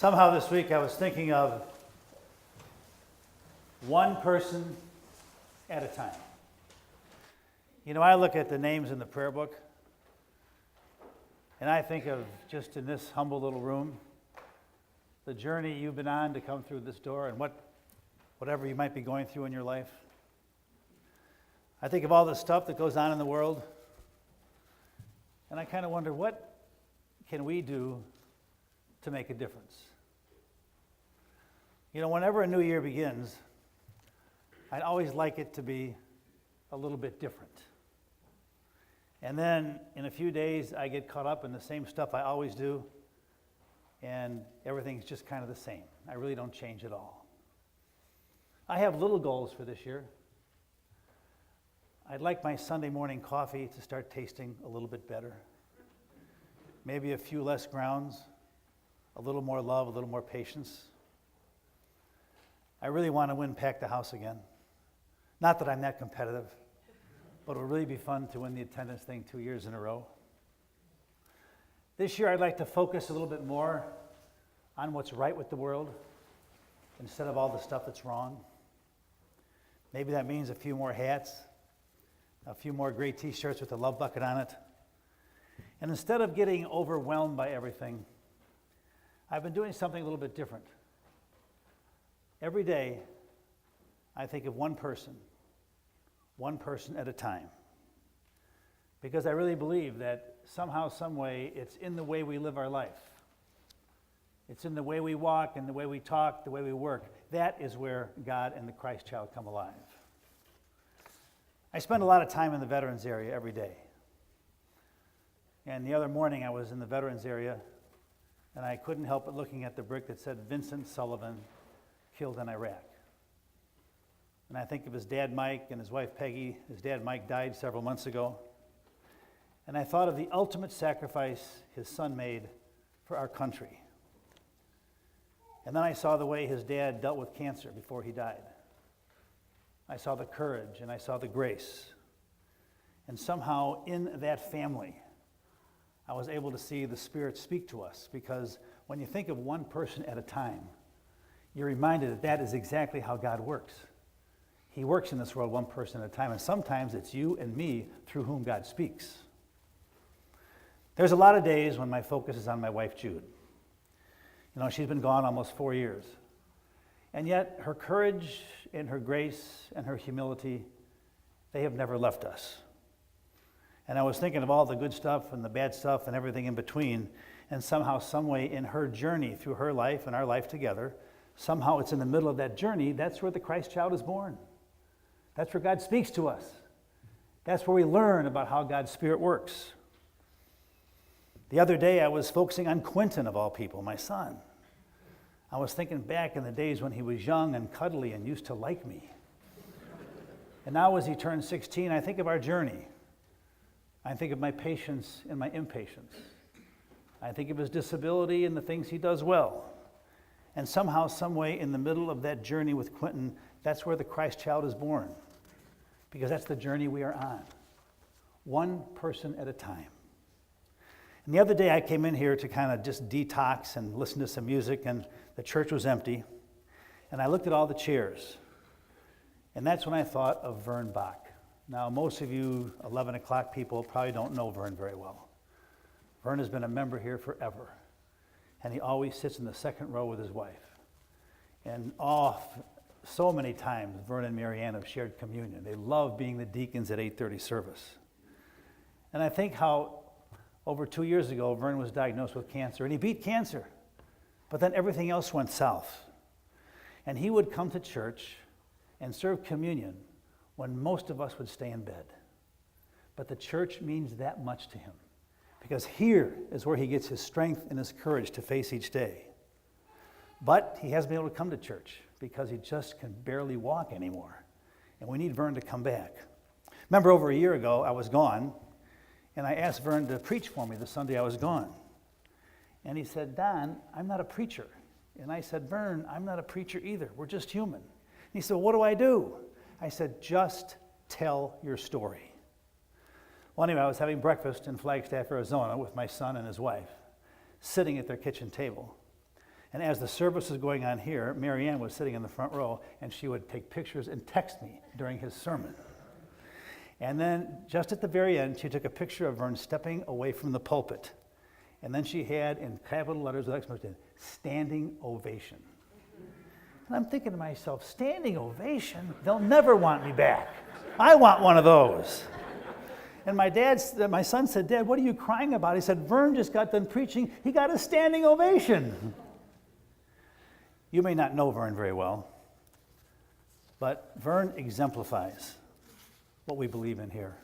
Somehow this week I was thinking of one person at a time. You know, I look at the names in the prayer book, and I think of just in this humble little room, the journey you've been on to come through this door and whatever you might be going through in your life. I think of all the stuff that goes on in the world, and I kind of wonder, what can we do to make a difference? You know, whenever a new year begins, I'd always like it to be a little bit different. And then in a few days, I get caught up in the same stuff I always do, and everything's just kind of the same. I really don't change at all. I have little goals for this year. I'd like my Sunday morning coffee to start tasting a little bit better. Maybe a few less grounds, a little more love, a little more patience. I really want to win Pack the House again. Not that I'm that competitive, but it would really be fun to win the attendance thing 2 years in a row. This year I'd like to focus a little bit more on what's right with the world instead of all the stuff that's wrong. Maybe that means a few more hats, a few more great t-shirts with a love bucket on it. And instead of getting overwhelmed by everything, I've been doing something a little bit different. Every day, I think of one person at a time. Because I really believe that somehow, some way, it's in the way we live our life. It's in the way we walk, and the way we talk, the way we work. That is where God and the Christ child come alive. I spend a lot of time in the veterans area every day. And the other morning I was in the veterans area, and I couldn't help but looking at the brick that said Vincent Sullivan, killed in Iraq. And I think of his dad Mike and his wife Peggy. His dad Mike died several months ago. And I thought of the ultimate sacrifice his son made for our country. And then I saw the way his dad dealt with cancer before he died. I saw the courage and I saw the grace. And somehow in that family, I was able to see the Spirit speak to us, because when you think of one person at a time, you're reminded that that is exactly how God works. He works in this world one person at a time, and sometimes it's you and me through whom God speaks. There's a lot of days when my focus is on my wife, Jude. You know, she's been gone almost 4 years. And yet her courage and her grace and her humility, they have never left us. And I was thinking of all the good stuff and the bad stuff and everything in between, and somehow, some way in her journey through her life and our life together, somehow it's in the middle of that journey, that's where the Christ child is born. That's where God speaks to us. That's where we learn about how God's Spirit works. The other day I was focusing on Quentin, of all people, my son. I was thinking back in the days when he was young and cuddly and used to like me. And now as he turned 16, I think of our journey. I think of my patience and my impatience. I think of his disability and the things he does well. And somehow, some way, in the middle of that journey with Quentin, that's where the Christ child is born. Because that's the journey we are on. One person at a time. And the other day I came in here to kind of just detox and listen to some music, and the church was empty. And I looked at all the chairs. And that's when I thought of Vern Bach. Now, most of you 11 o'clock people probably don't know Vern very well. Vern has been a member here forever. And he always sits in the second row with his wife. And so many times, Vern and Marianne have shared communion. They love being the deacons at 8:30 service. And I think how over 2 years ago, Vern was diagnosed with cancer, and he beat cancer. But then everything else went south. And he would come to church and serve communion when most of us would stay in bed. But the church means that much to him, because here is where he gets his strength and his courage to face each day. But he hasn't been able to come to church because he just can barely walk anymore. And we need Vern to come back. Remember, over a year ago, I was gone, and I asked Vern to preach for me the Sunday I was gone. And he said, "Don, I'm not a preacher." And I said, "Vern, I'm not a preacher either. We're just human." And he said, "What do I do?" I said, "Just tell your story." Well, anyway, I was having breakfast in Flagstaff, Arizona with my son and his wife, sitting at their kitchen table. And as the service was going on here, Marianne was sitting in the front row, and she would take pictures and text me during his sermon. And then, just at the very end, she took a picture of Vern stepping away from the pulpit. And then she had, in capital letters with exclamation, standing ovation. And I'm thinking to myself, standing ovation? They'll never want me back. I want one of those. And my son said, Dad, what are you crying about? He said, Vern just got done preaching. He got a standing ovation. You may not know Vern very well, but Vern exemplifies what we believe in here.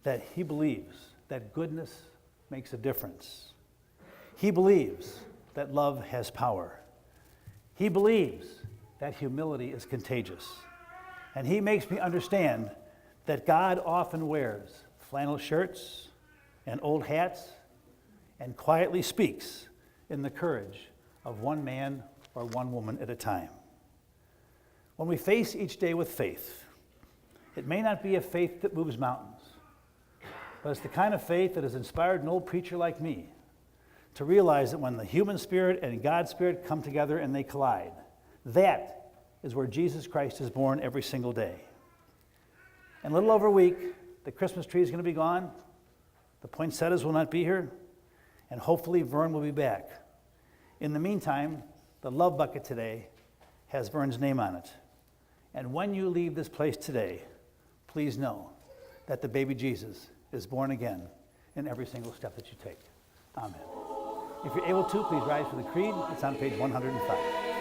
That he believes that goodness makes a difference. He believes that love has power. He believes that humility is contagious. And he makes me understand that God often wears flannel shirts and old hats and quietly speaks in the courage of one man or one woman at a time. When we face each day with faith, it may not be a faith that moves mountains, but it's the kind of faith that has inspired an old preacher like me to realize that when the human spirit and God's spirit come together and they collide, that is where Jesus Christ is born every single day. In a little over a week, the Christmas tree is going to be gone, the poinsettias will not be here, and hopefully Vern will be back. In the meantime, the love bucket today has Vern's name on it. And when you leave this place today, please know that the baby Jesus is born again in every single step that you take. Amen. If you're able to, please rise for the creed. It's on page 105.